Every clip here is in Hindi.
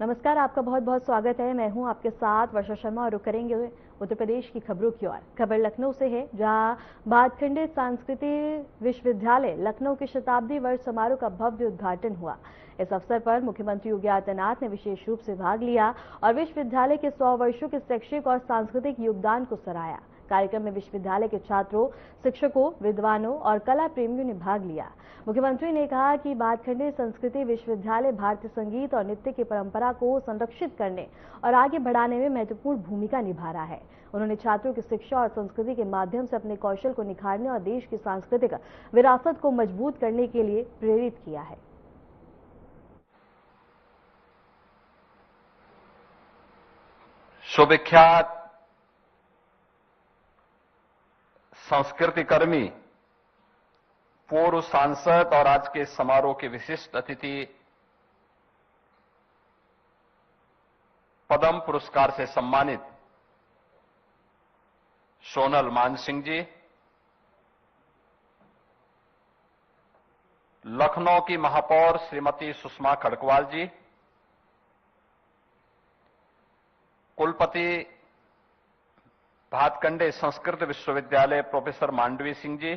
नमस्कार, आपका बहुत बहुत स्वागत है। मैं हूं आपके साथ वर्षा शर्मा और रुक करेंगे उत्तर प्रदेश की खबरों की ओर। खबर लखनऊ से है, जहां भातखंडे सांस्कृतिक विश्वविद्यालय लखनऊ के शताब्दी वर्ष समारोह का भव्य उद्घाटन हुआ। इस अवसर पर मुख्यमंत्री योगी आदित्यनाथ ने विशेष रूप से भाग लिया और विश्वविद्यालय के 100 वर्षों के शैक्षिक और सांस्कृतिक योगदान को सराहा। कार्यक्रम में विश्वविद्यालय के छात्रों, शिक्षकों, विद्वानों और कला प्रेमियों ने भाग लिया। मुख्यमंत्री ने कहा कि भातखंडे संस्कृति विश्वविद्यालय भारतीय संगीत और नृत्य की परंपरा को संरक्षित करने और आगे बढ़ाने में महत्वपूर्ण भूमिका निभा रहा है। उन्होंने छात्रों की शिक्षा और संस्कृति के माध्यम से अपने कौशल को निखारने और देश की सांस्कृतिक विरासत को मजबूत करने के लिए प्रेरित किया है। सुविख्यात संस्कृति कर्मी, पूर्व सांसद और आज के समारोह के विशिष्ट अतिथि पद्म पुरस्कार से सम्मानित सोनल मानसिंह जी, लखनऊ की महापौर श्रीमती सुषमा खड़कवाल जी, कुलपति भातखंडे संस्कृत विश्वविद्यालय प्रोफेसर मांडवी सिंह जी,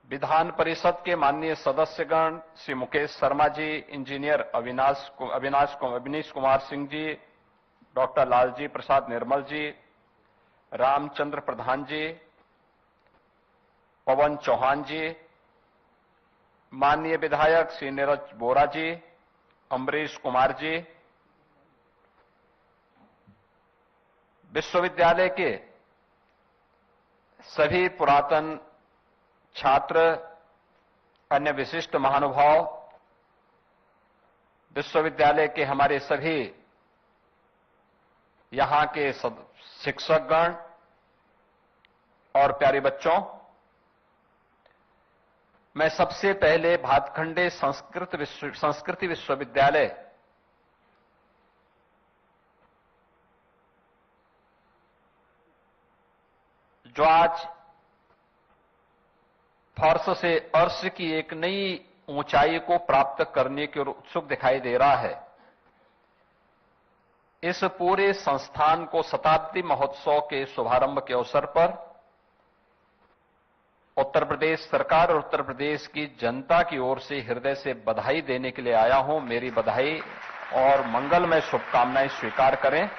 विधान परिषद के माननीय सदस्यगण श्री मुकेश शर्मा जी, इंजीनियर अविनीश कुमार सिंह जी, डॉक्टर लालजी प्रसाद निर्मल जी, रामचंद्र प्रधान जी, पवन चौहान जी, माननीय विधायक श्री नीरज बोरा जी, अमरीश कुमार जी, विश्वविद्यालय के सभी पुरातन छात्र, अन्य विशिष्ट महानुभाव, विश्वविद्यालय के हमारे सभी यहां के शिक्षकगण और प्यारे बच्चों, मैं सबसे पहले भातखंडे संस्कृति विश्वविद्यालय जो आज फर्श से अर्श की एक नई ऊंचाई को प्राप्त करने की ओर उत्सुक दिखाई दे रहा है, इस पूरे संस्थान को शताब्दी महोत्सव के शुभारंभ के अवसर पर उत्तर प्रदेश सरकार और उत्तर प्रदेश की जनता की ओर से हृदय से बधाई देने के लिए आया हूं। मेरी बधाई और मंगलमय शुभकामनाएं स्वीकार करें।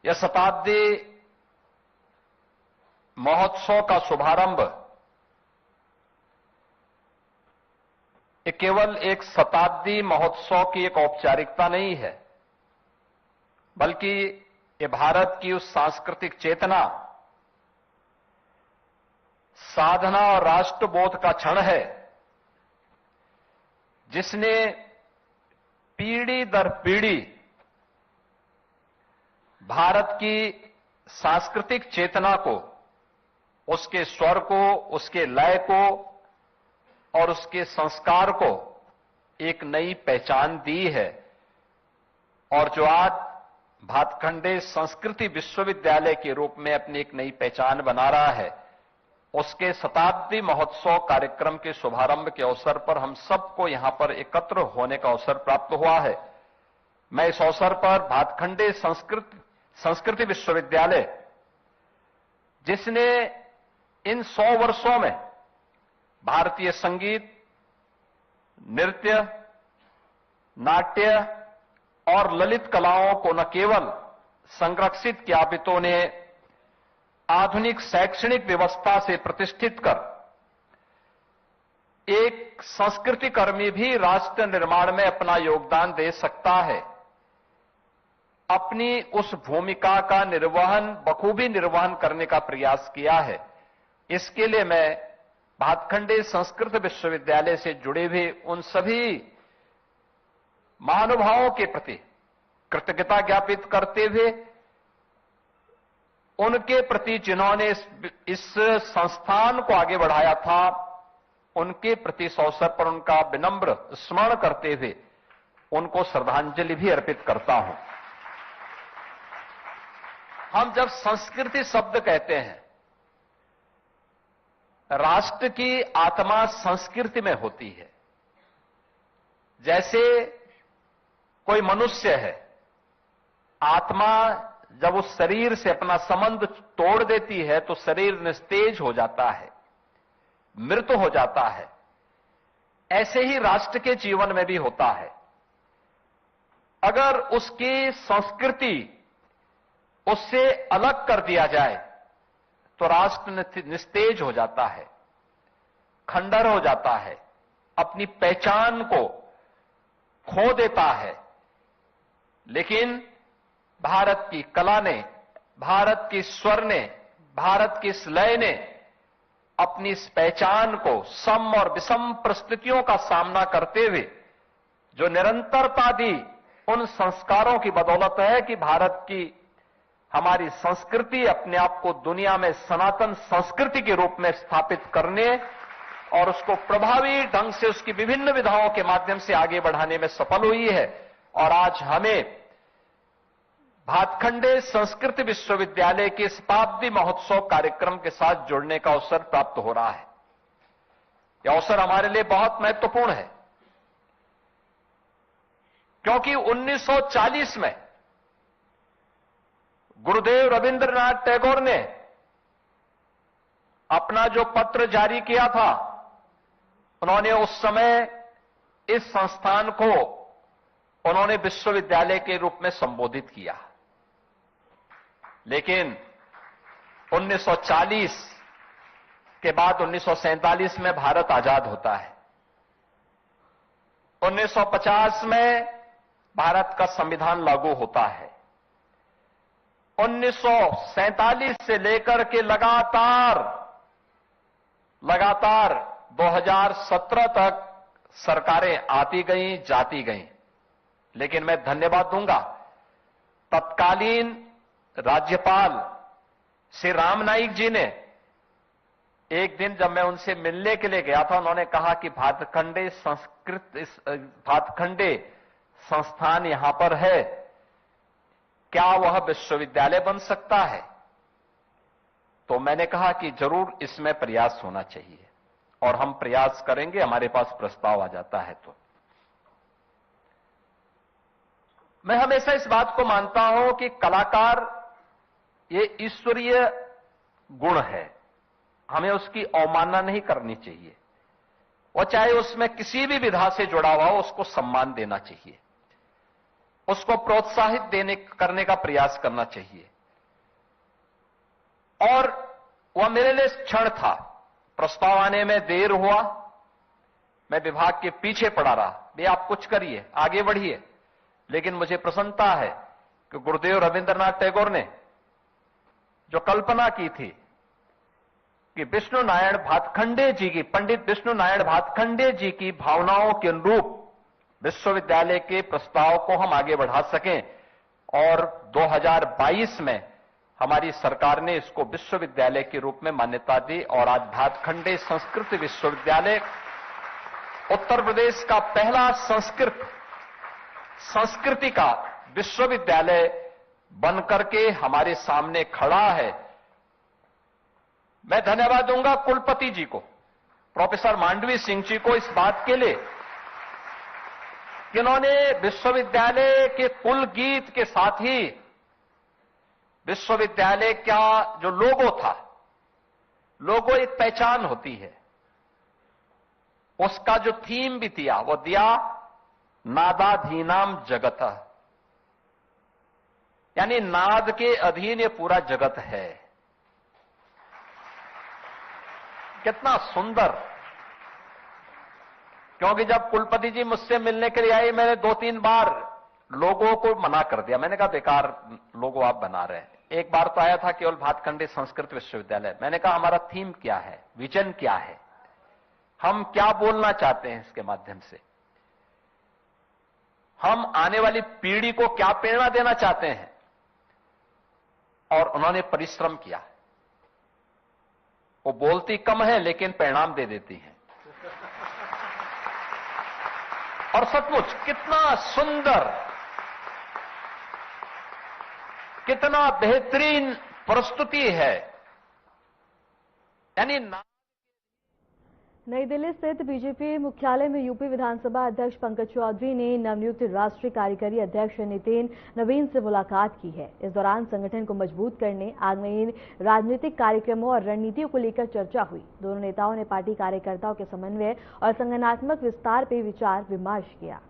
यह शताब्दी महोत्सव का शुभारंभ ये केवल एक शताब्दी महोत्सव की एक औपचारिकता नहीं है, बल्कि ये भारत की उस सांस्कृतिक चेतना, साधना और राष्ट्रबोध का क्षण है जिसने पीढ़ी दर पीढ़ी भारत की सांस्कृतिक चेतना को, उसके स्वर को, उसके लय को और उसके संस्कार को एक नई पहचान दी है। और जो आज भातखंडे संस्कृति विश्वविद्यालय के रूप में अपनी एक नई पहचान बना रहा है, उसके शताब्दी महोत्सव कार्यक्रम के शुभारंभ के अवसर पर हम सबको यहां पर एकत्र होने का अवसर प्राप्त हुआ है। मैं इस अवसर पर भातखंडे संस्कृति विश्वविद्यालय, जिसने इन 100 वर्षों में भारतीय संगीत, नृत्य, नाट्य और ललित कलाओं को न केवल संरक्षित किया, अपितु ने आधुनिक शैक्षणिक व्यवस्था से प्रतिष्ठित कर एक संस्कृति कर्मी भी राष्ट्र निर्माण में अपना योगदान दे सकता है, अपनी उस भूमिका का बखूबी निर्वहन करने का प्रयास किया है। इसके लिए मैं भातखंडे संस्कृत विश्वविद्यालय से जुड़े हुए उन सभी महानुभावों के प्रति कृतज्ञता ज्ञापित करते हुए, उनके प्रति जिन्होंने इस संस्थान को आगे बढ़ाया था, उनके प्रति इस अवसर पर उनका विनम्र स्मरण करते हुए उनको श्रद्धांजलि भी अर्पित करता हूं। हम जब संस्कृति शब्द कहते हैं राष्ट्र की आत्मा संस्कृति में होती है। जैसे कोई मनुष्य है, आत्मा जब उस शरीर से अपना संबंध तोड़ देती है तो शरीर निस्तेज हो जाता है, मृत हो जाता है। ऐसे ही राष्ट्र के जीवन में भी होता है। अगर उसकी संस्कृति उससे अलग कर दिया जाए तो राष्ट्र निस्तेज हो जाता है, खंडर हो जाता है, अपनी पहचान को खो देता है। लेकिन भारत की कला ने, भारत की स्वर ने, भारत की इस लय ने अपनी इस पहचान को सम और विषम परिस्थितियों का सामना करते हुए जो निरंतरता दी, उन संस्कारों की बदौलत है कि भारत की हमारी संस्कृति अपने आप को दुनिया में सनातन संस्कृति के रूप में स्थापित करने और उसको प्रभावी ढंग से उसकी विभिन्न विधाओं के माध्यम से आगे बढ़ाने में सफल हुई है। और आज हमें भातखंडे संस्कृत विश्वविद्यालय के शताब्दी महोत्सव कार्यक्रम के साथ जुड़ने का अवसर प्राप्त हो रहा है। यह अवसर हमारे लिए बहुत महत्वपूर्ण है, क्योंकि 1940 में गुरुदेव रविंद्रनाथ टैगोर ने अपना जो पत्र जारी किया था, उन्होंने उस समय इस संस्थान को उन्होंने विश्वविद्यालय के रूप में संबोधित किया। लेकिन 1940 के बाद 1947 में भारत आजाद होता है। 1950 में भारत का संविधान लागू होता है। 1947 से लेकर के लगातार 2017 तक सरकारें आती गईं, जाती गईं। लेकिन मैं धन्यवाद दूंगा तत्कालीन राज्यपाल श्री राम नाईक जी ने। एक दिन जब मैं उनसे मिलने के लिए गया था, उन्होंने कहा कि भातखंडे संस्थान यहां पर है, क्या वह विश्वविद्यालय बन सकता है? तो मैंने कहा कि जरूर इसमें प्रयास होना चाहिए और हम प्रयास करेंगे, हमारे पास प्रस्ताव आ जाता है तो। मैं हमेशा इस बात को मानता हूं कि कलाकार ये ईश्वरीय गुण है, हमें उसकी अवमानना नहीं करनी चाहिए। और चाहे उसमें किसी भी विधा से जुड़ा हुआ हो, उसको सम्मान देना चाहिए, उसको प्रोत्साहित करने का प्रयास करना चाहिए। और वह मेरे लिए क्षण था। प्रस्ताव आने में देर हुआ, मैं विभाग के पीछे पड़ा रहा, भैया आप कुछ करिए, आगे बढ़िए। लेकिन मुझे प्रसन्नता है कि गुरुदेव रविंद्रनाथ टैगोर ने जो कल्पना की थी कि विष्णु नारायण भातखंडे जी की, पंडित विष्णु नारायण भातखंडे जी की भावनाओं के अनुरूप विश्वविद्यालय के प्रस्ताव को हम आगे बढ़ा सकें, और 2022 में हमारी सरकार ने इसको विश्वविद्यालय के रूप में मान्यता दी। और आज भातखंडे संस्कृत विश्वविद्यालय उत्तर प्रदेश का पहला संस्कृति का विश्वविद्यालय बनकर के हमारे सामने खड़ा है। मैं धन्यवाद दूंगा कुलपति जी को, प्रोफेसर मांडवी सिंह जी को, इस बात के लिए कि उन्होंने विश्वविद्यालय के कुल गीत के साथ ही विश्वविद्यालय का जो लोगो था, लोगो एक पहचान होती है, उसका जो थीम भी दिया, वो दिया नादाधीनाम जगतः, यानी नाद के अधीन ये पूरा जगत है। कितना सुंदर। क्योंकि जब कुलपति जी मुझसे मिलने के लिए आए, मैंने 2-3 बार लोगों को मना कर दिया। मैंने कहा बेकार लोगो आप बना रहे हैं। एक बार तो आया था केवल भातखंडे संस्कृत विश्वविद्यालय। मैंने कहा हमारा थीम क्या है, विजन क्या है, हम क्या बोलना चाहते हैं इसके माध्यम से, हम आने वाली पीढ़ी को क्या प्रेरणा देना चाहते हैं। और उन्होंने परिश्रम किया। वो बोलती कम है लेकिन परिणाम दे देती हैं। और सचमुच कितना सुंदर, कितना बेहतरीन प्रस्तुति है। यानी नई दिल्ली स्थित बीजेपी मुख्यालय में यूपी विधानसभा अध्यक्ष पंकज चौधरी ने नवनियुक्त राष्ट्रीय कार्यकारी अध्यक्ष नितिन नवीन से मुलाकात की है। इस दौरान संगठन को मजबूत करने, आगामी राजनीतिक कार्यक्रमों और रणनीतियों को लेकर चर्चा हुई। दोनों नेताओं ने पार्टी कार्यकर्ताओं के समन्वय और संगठनात्मक विस्तार पर विचार विमर्श किया।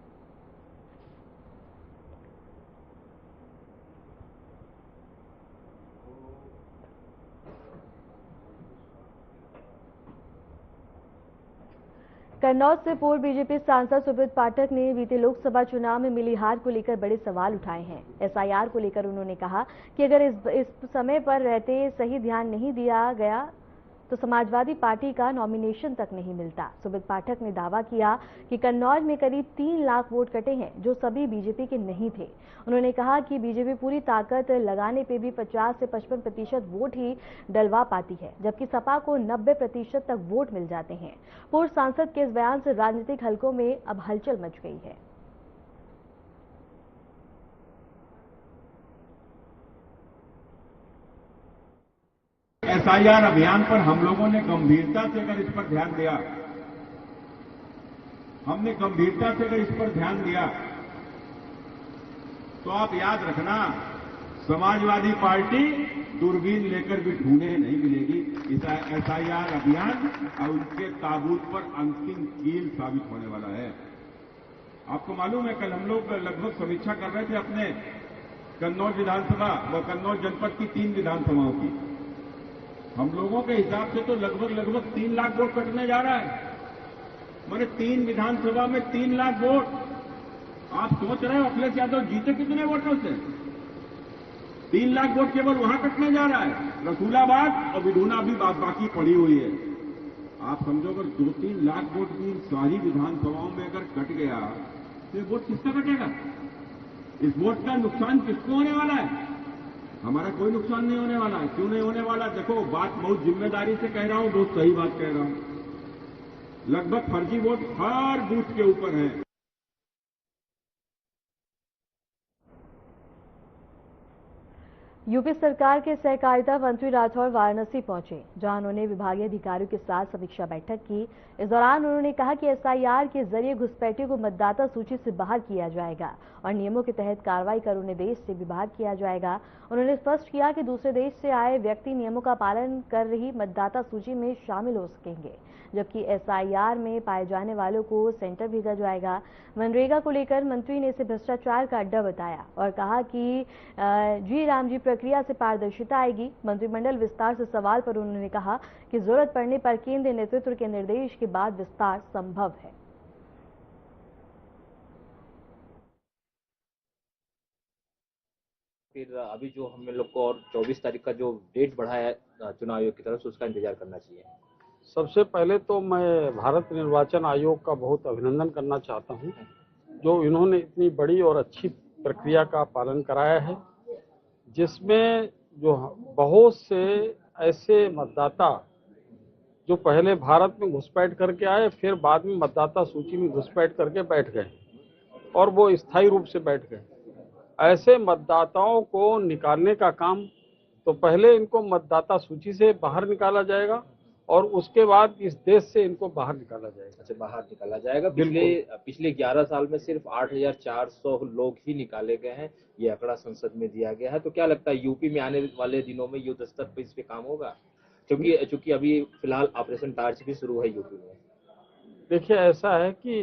कन्नौज से पूर्व बीजेपी सांसद सुब्रत पाठक ने बीते लोकसभा चुनाव में मिली हार को लेकर बड़े सवाल उठाए हैं। एसआईआर को लेकर उन्होंने कहा कि अगर इस समय पर रहते सही ध्यान नहीं दिया गया तो समाजवादी पार्टी का नॉमिनेशन तक नहीं मिलता। सुब्रत पाठक ने दावा किया कि कन्नौज में करीब 3 लाख वोट कटे हैं, जो सभी बीजेपी के नहीं थे। उन्होंने कहा कि बीजेपी पूरी ताकत लगाने पे भी 50 से 55% वोट ही डलवा पाती है, जबकि सपा को 90% तक वोट मिल जाते हैं। पूर्व सांसद के इस बयान से राजनीतिक हलकों में अब हलचल मच गई है। एसआईआर अभियान पर हम लोगों ने गंभीरता से अगर इस पर ध्यान दिया, हमने गंभीरता से अगर इस पर ध्यान दिया, तो आप याद रखना, समाजवादी पार्टी दूरबीन लेकर भी ढूंढे नहीं मिलेगी। इस एसआईआर अभियान और उनके ताबूत पर अंतिम कील साबित होने वाला है। आपको मालूम है, कल हम लोग लगभग समीक्षा कर रहे थे अपने कन्नौज विधानसभा व कन्नौज जनपद की 3 विधानसभाओं की। हम लोगों के हिसाब से तो लगभग 3 लाख वोट कटने जा रहा है। मैंने 3 विधानसभा में 3 लाख वोट। आप सोच रहे हो अखिलेश यादव जीते कितने वोटों से? 3 लाख वोट केवल वहां कटने जा रहा है। रसूलाबाद और विधुना भी बाकी पड़ी हुई है। आप समझो, अगर 2-3 लाख वोट भी सारी विधानसभाओं में अगर कट गया तो ये वोट किसका कटेगा? इस वोट का नुकसान किसको होने वाला है? हमारा कोई नुकसान नहीं होने वाला है। क्यों नहीं होने वाला? देखो, बात बहुत जिम्मेदारी से कह रहा हूं, बहुत सही बात कह रहा हूं। लगभग फर्जी वोट हर बूथ के ऊपर है। यूपी सरकार के सहकारिता मंत्री राठौर वाराणसी पहुंचे, जहां उन्होंने विभागीय अधिकारियों के साथ समीक्षा बैठक की। इस दौरान उन्होंने कहा कि एसआईआर के जरिए घुसपैठियों को मतदाता सूची से बाहर किया जाएगा और नियमों के तहत कार्रवाई कर उन्हें देश से भी बाहर किया जाएगा। उन्होंने स्पष्ट किया कि दूसरे देश से आए व्यक्ति नियमों का पालन कर रही मतदाता सूची में शामिल हो सकेंगे, जबकि एसआईआर में पाए जाने वालों को सेंटर भेजा जाएगा। मनरेगा को लेकर मंत्री ने इसे भ्रष्टाचार का अड्डा बताया और कहा कि जी राम जी प्रक्रिया से पारदर्शिता आएगी। मंत्रिमंडल विस्तार से सवाल पर उन्होंने कहा कि जरूरत पड़ने पर केंद्रीय नेतृत्व के निर्देश के बाद विस्तार संभव है। फिर अभी जो हम लोग को और 24 तारीख का जो डेट बढ़ा है चुनाव आयोग की तरफ से, उसका इंतजार करना चाहिए। सबसे पहले तो मैं भारत निर्वाचन आयोग का बहुत अभिनंदन करना चाहता हूं, जो इन्होंने इतनी बड़ी और अच्छी प्रक्रिया का पालन कराया है, जिसमें जो बहुत से ऐसे मतदाता जो पहले भारत में घुसपैठ करके आए, फिर बाद में मतदाता सूची में घुसपैठ करके बैठ गए और वो स्थायी रूप से बैठ गए। ऐसे मतदाताओं को निकालने का काम, तो पहले इनको मतदाता सूची से बाहर निकाला जाएगा और उसके बाद इस देश से इनको बाहर निकाला जाएगा। अच्छा, बाहर निकाला जाएगा। पिछले 11 साल में सिर्फ 8,400 लोग ही निकाले गए हैं, ये आंकड़ा संसद में दिया गया है। तो क्या लगता है यूपी में आने वाले दिनों में युद्ध स्तर पर इस पे काम होगा? क्योंकि अभी फिलहाल ऑपरेशन टार्च भी शुरू है यूपी में। देखिए, ऐसा है कि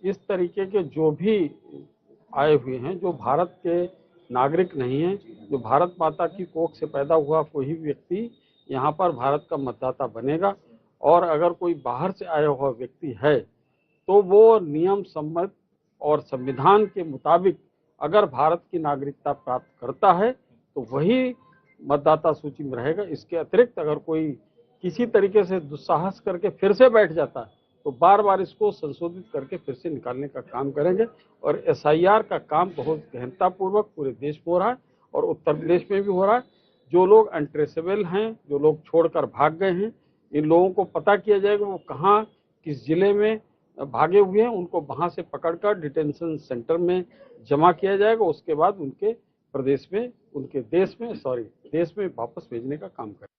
इस तरीके के जो भी आए हुए हैं, जो भारत के नागरिक नहीं हैं, जो भारत माता की कोख से पैदा हुआ कोई व्यक्ति यहाँ पर भारत का मतदाता बनेगा, और अगर कोई बाहर से आया हुआ व्यक्ति है तो वो नियम सम्मत और संविधान के मुताबिक अगर भारत की नागरिकता प्राप्त करता है तो वही मतदाता सूची में रहेगा। इसके अतिरिक्त अगर कोई किसी तरीके से दुस्साहस करके फिर से बैठ जाता है तो बार बार इसको संशोधित करके फिर से निकालने का काम करेंगे। और एसआईआर का काम बहुत गहनतापूर्वक पूरे देश में हो रहा है और उत्तर प्रदेश में भी हो रहा है। जो लोग अनट्रेसेबल हैं, जो लोग छोड़कर भाग गए हैं, इन लोगों को पता किया जाएगा वो कहाँ किस जिले में भागे हुए हैं, उनको वहां से पकड़कर डिटेंशन सेंटर में जमा किया जाएगा। उसके बाद उनके प्रदेश में, उनके देश में वापस भेजने का काम करें।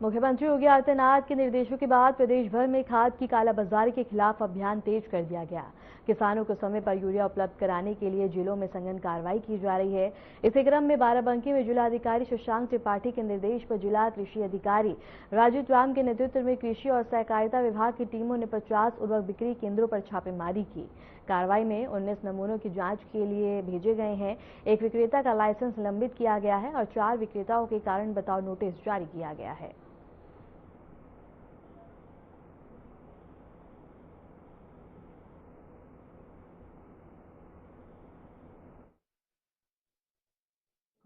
मुख्यमंत्री योगी आदित्यनाथ के निर्देशों के बाद प्रदेश भर में खाद की कालाबाजारी के खिलाफ अभियान तेज कर दिया गया। किसानों को समय पर यूरिया उपलब्ध कराने के लिए जिलों में सघन कार्रवाई की जा रही है। इसी क्रम में बाराबंकी में जिलाधिकारी शशांक त्रिपाठी के निर्देश पर जिला कृषि अधिकारी राजू राम के नेतृत्व में कृषि और सहकारिता विभाग की टीमों ने 50 उर्वरक बिक्री केंद्रों पर छापेमारी की। कार्रवाई में 19 नमूनों की जांच के लिए भेजे गए हैं। एक विक्रेता का लाइसेंस निलंबित किया गया है और 4 विक्रेताओं के कारण बताओ नोटिस जारी किया गया है।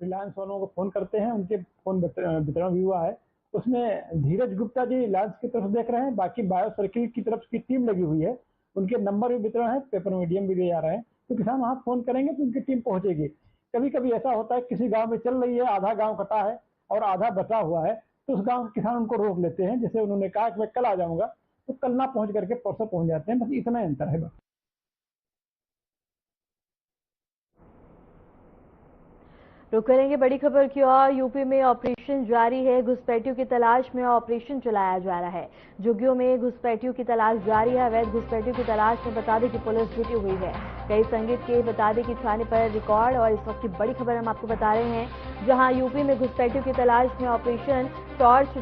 रिलायंस वालों को फोन करते हैं, उनके फोन वितरण भी हुआ है। उसमें धीरज गुप्ता जी रिलायंस की तरफ देख रहे हैं, बाकी बायो सर्किल की तरफ की टीम लगी हुई है, उनके नंबर भी वितरण है, पेपर मीडियम भी ले जा रहे हैं। तो किसान वहां फोन करेंगे तो उनकी टीम पहुंचेगी। कभी कभी ऐसा होता है किसी गांव में चल रही है, आधा गांव कटा है और आधा बचा हुआ है, तो उस गांव के किसान उनको रोक लेते हैं। जैसे उन्होंने कहा कि मैं कल आ जाऊंगा, तो कल ना पहुंच करके परसों पहुंच जाते हैं। बस इतना अंतर है। बस रुक करेंगे बड़ी खबर की ओर। यूपी में ऑपरेशन जारी है। घुसपैठियों की तलाश में ऑपरेशन चलाया जा रहा है। झुग्गियों में घुसपैठियों की तलाश जारी है। अवैध घुसपैठियों की तलाश में बता दें कि पुलिस जुटी हुई है। कई संगीत के बता दें कि थाने पर रिकॉर्ड। और इस वक्त की बड़ी खबर हम आपको बता रहे हैं, जहां यूपी में घुसपैठियों की तलाश में ऑपरेशन टॉर्च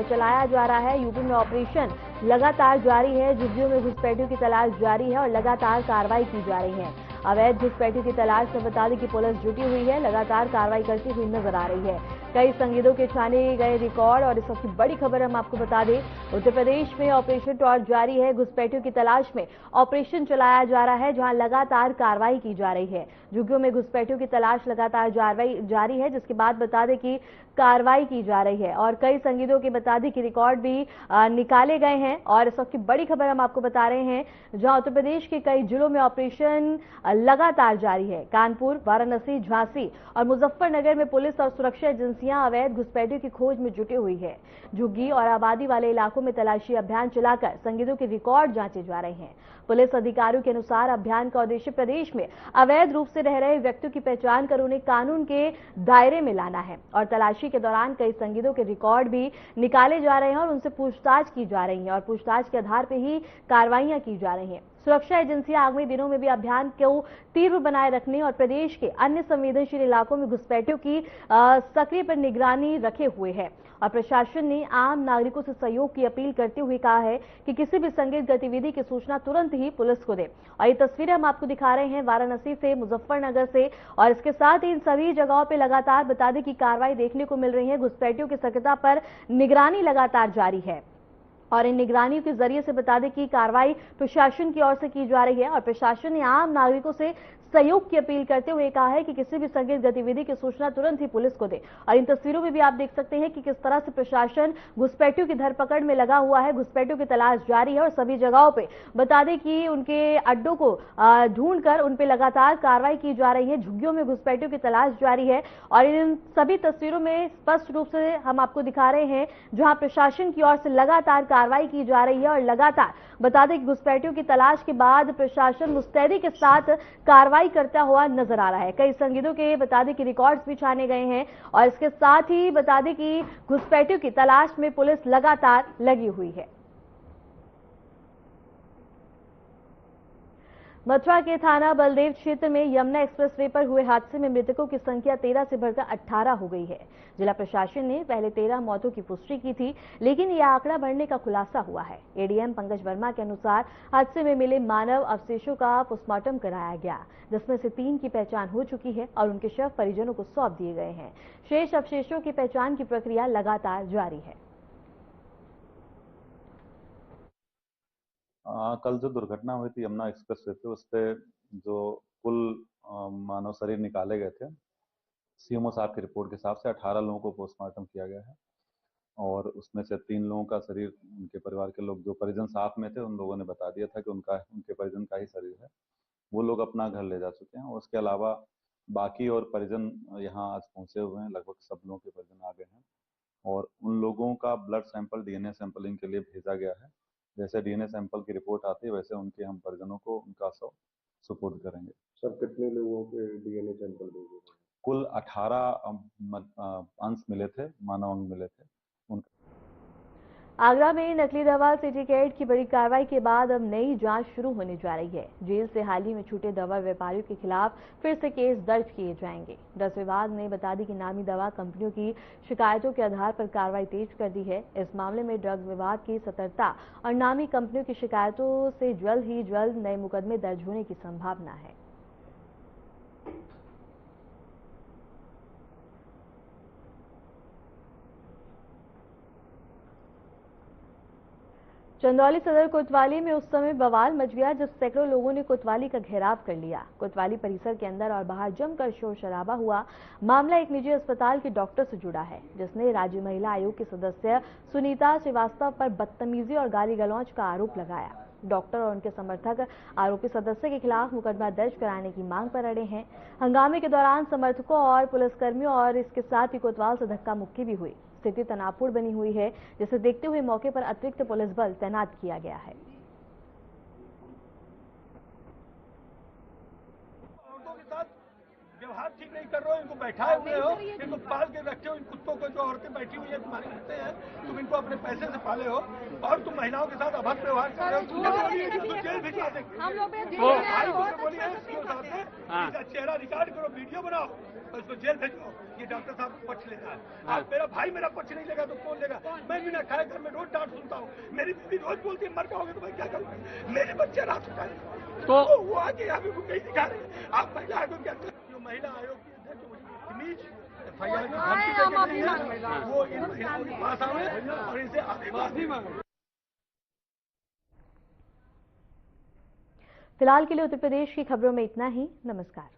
चलाया जा रहा है। यूपी में ऑपरेशन लगातार जारी है। झुग्गियों में घुसपैठियों की तलाश जारी है और लगातार कार्रवाई की जा रही है। अवैध घुसपैठियों की तलाश में बता दें कि पुलिस जुटी हुई है, लगातार कार्रवाई करती हुई नजर आ रही है। कई संगीतों के छाने गए रिकॉर्ड। और इस वक्त की बड़ी खबर हम आपको बता दें, उत्तर प्रदेश में ऑपरेशन टॉर्च जारी है। घुसपैठियों की तलाश में ऑपरेशन चलाया जा रहा है, जहां लगातार कार्रवाई की जा रही है। झुग्गियों में घुसपैठियों की तलाश लगातार जारी है, जिसके बाद बता दें कि कार्रवाई की जा रही है। और कई संगीतों के बता दें कि रिकॉर्ड भी निकाले गए हैं। और इस वक्त की बड़ी खबर हम आपको बता रहे हैं, जहां उत्तर प्रदेश के कई जिलों में ऑपरेशन लगातार जारी है। कानपुर, वाराणसी, झांसी और मुजफ्फरनगर में पुलिस और सुरक्षा एजेंसियां अवैध घुसपैठियों की खोज में जुटी हुई है। झुग्गी और आबादी वाले इलाकों में तलाशी अभियान चलाकर संगीतों के रिकॉर्ड जांचे जा रहे हैं। पुलिस अधिकारियों के अनुसार अभियान का उद्देश्य प्रदेश में अवैध रूप से रह रहे व्यक्तियों की पहचान कर उन्हें कानून के दायरे में लाना है। और तलाशी के दौरान कई संगीतों के रिकॉर्ड भी निकाले जा रहे हैं और उनसे पूछताछ की जा रही है। और पूछताछ के आधार पर ही कार्रवाइयां की जा रही हैं। सुरक्षा एजेंसियां आगामी दिनों में भी अभियान को तीव्र बनाए रखने और प्रदेश के अन्य संवेदनशील इलाकों में घुसपैठियों की सक्रिय पर निगरानी रखे हुए है। और प्रशासन ने आम नागरिकों से सहयोग की अपील करते हुए कहा है कि किसी भी संदिग्ध गतिविधि की सूचना तुरंत ही पुलिस को दे। और ये तस्वीरें हम आपको दिखा रहे हैं वाराणसी से, मुजफ्फरनगर से। और इसके साथ ही इन सभी जगहों पर लगातार बता दें कि कार्रवाई देखने को मिल रही है। घुसपैठियों की सक्रियता पर निगरानी लगातार जारी है। और इन निगरानियों के जरिए से बता दें कि कार्रवाई प्रशासन की ओर से की जा रही है। और प्रशासन ने आम नागरिकों से सहयोग की अपील करते हुए कहा है कि किसी भी संदिग्ध गतिविधि की सूचना तुरंत ही पुलिस को दे। और इन तस्वीरों में भी आप देख सकते हैं कि किस तरह से प्रशासन घुसपैठियों की धरपकड़ में लगा हुआ है। घुसपैठियों की तलाश जारी है और सभी जगहों पे बता दें कि उनके अड्डों को ढूंढकर उन पे लगातार कार्रवाई की जा रही है। झुग्गियों में घुसपैठियों की तलाश जारी है। और इन सभी तस्वीरों में स्पष्ट रूप से हम आपको दिखा रहे हैं, जहां प्रशासन की ओर से लगातार कार्रवाई की जा रही है। और लगातार बता दें कि घुसपैठियों की तलाश के बाद प्रशासन मुस्तैदी के साथ कार्रवाई करता हुआ नजर आ रहा है। कई संगीतों के बता दें कि रिकॉर्ड्स भी छाने गए हैं। और इसके साथ ही बता दें कि घुसपैठियों की तलाश में पुलिस लगातार लगी हुई है। मथुरा के थाना बलदेव क्षेत्र में यमुना एक्सप्रेसवे पर हुए हादसे में मृतकों की संख्या 13 से बढ़कर 18 हो गई है। जिला प्रशासन ने पहले 13 मौतों की पुष्टि की थी, लेकिन यह आंकड़ा बढ़ने का खुलासा हुआ है। एडीएम पंकज वर्मा के अनुसार हादसे में मिले मानव अवशेषों का पोस्टमार्टम कराया गया, जिसमें से 3 की पहचान हो चुकी है और उनके शव परिजनों को सौंप दिए गए हैं। शेष अवशेषों की पहचान की प्रक्रिया लगातार जारी है। कल जो दुर्घटना हुई थी यमुना एक्सप्रेस वे पे, उस पे जो कुल मानव शरीर निकाले गए थे, सीएमओ साहब की रिपोर्ट के हिसाब से 18 लोगों को पोस्टमार्टम किया गया है। और उसमें से 3 लोगों का शरीर, उनके परिवार के लोग, जो परिजन साथ में थे, उन लोगों ने बता दिया था कि उनके परिजन का ही शरीर है। वो लोग अपना घर ले जा चुके हैं। और उसके अलावा बाकी और परिजन यहाँ आज पहुंचे हुए हैं। लगभग सब लोगों के परिजन आ गए हैं और उन लोगों का ब्लड सैंपल डीएनए सैंपलिंग के लिए भेजा गया है। जैसे डीएनए सैंपल की रिपोर्ट आती है, वैसे उनके हम परिजनों को उनका शव सुपुर्द करेंगे। सर, कितने लोगों के डीएनए सैंपल भेजे गए? कुल 18 अंश मिले थे, मानव अंग मिले थे। आगरा में नकली दवा सिंडिकेट की बड़ी कार्रवाई के बाद अब नई जांच शुरू होने जा रही है। जेल से हाल ही में छूटे दवा व्यापारियों के खिलाफ फिर से केस दर्ज किए जाएंगे। ड्रग्स विभाग ने बता दी कि नामी दवा कंपनियों की शिकायतों के आधार पर कार्रवाई तेज कर दी है। इस मामले में ड्रग्स विभाग की सतर्कता और नामी कंपनियों की शिकायतों से जल्द नए मुकदमे दर्ज होने की संभावना है। चंदौली सदर कोतवाली में उस समय बवाल मच गया जब सैकड़ों लोगों ने कोतवाली का घेराव कर लिया। कोतवाली परिसर के अंदर और बाहर जमकर शोर शराबा हुआ। मामला एक निजी अस्पताल के डॉक्टर से जुड़ा है, जिसने राज्य महिला आयोग की सदस्य सुनीता श्रीवास्तव पर बदतमीजी और गाली गलौज का आरोप लगाया। डॉक्टर और उनके समर्थक आरोपी सदस्य के खिलाफ मुकदमा दर्ज कराने की मांग पर अड़े हैं। हंगामे के दौरान समर्थकों और पुलिसकर्मियों और इसके साथ ही कोतवाल से धक्का मुक्की भी हुई। स्थिति तनावपूर्ण बनी हुई है, जिसे देखते हुए मौके पर अतिरिक्त पुलिस बल तैनात किया गया है। औरतों के साथ व्यवहार ठीक नहीं कर रहे हो, इनको बैठाए हुए हो, इनको पाल के रखे हो। इन कुत्तों को जो औरतें बैठी हुई है तुम्हारे कुत्ते हैं, तुम इनको अपने पैसे से पाले हो और तुम महिलाओं के साथ अभद्र व्यवहार कर रहे हो। जेल भिजवा देंगे। चेहरा रिकॉर्ड करो, वीडियो बनाओ और इसको जेल भेजो। ये डॉक्टर साहब को पक्ष लेना है। आप मेरा भाई मेरा पक्ष नहीं लेगा तो कौन लेगा? मैं बिना खाए घर में रोज डांट सुनता हूँ। मेरी बीवी रोज बोलती है मर जाओगे तो मैं क्या करूँगा? मेरे बच्चे रात उठा तो वो आके यहाँ पे नहीं दिखा रहे। आप महिला आयोग के जो महिला आयोग की अध्यक्ष FIR की धमकी देके है, वो इन महिलाओं के पास आवे और इनसे माफी मांगे। फिलहाल के लिए उत्तर प्रदेश की खबरों में इतना ही। नमस्कार।